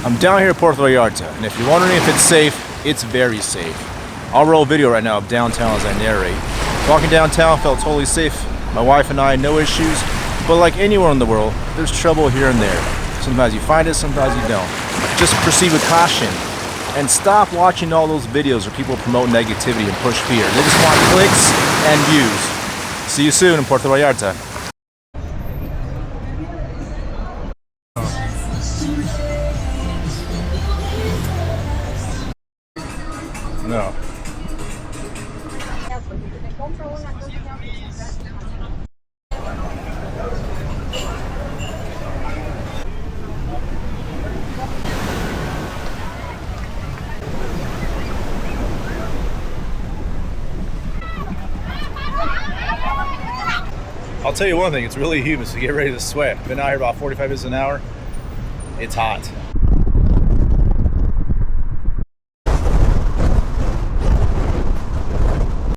I'm down here at Puerto Vallarta, and if you're wondering if it's safe, it's very safe. I'll roll a video right now of downtown as I narrate. Walking downtown felt totally safe. My wife and I, no issues. But like anywhere in the world, there's trouble here and there. Sometimes you find it, sometimes you don't. Just proceed with caution. And stop watching all those videos where people promote negativity and push fear. They just want clicks and views. See you soon in Puerto Vallarta. No. I'll tell you one thing, it's really humid, so get ready to sweat. Been out here about 45 minutes an hour. It's hot.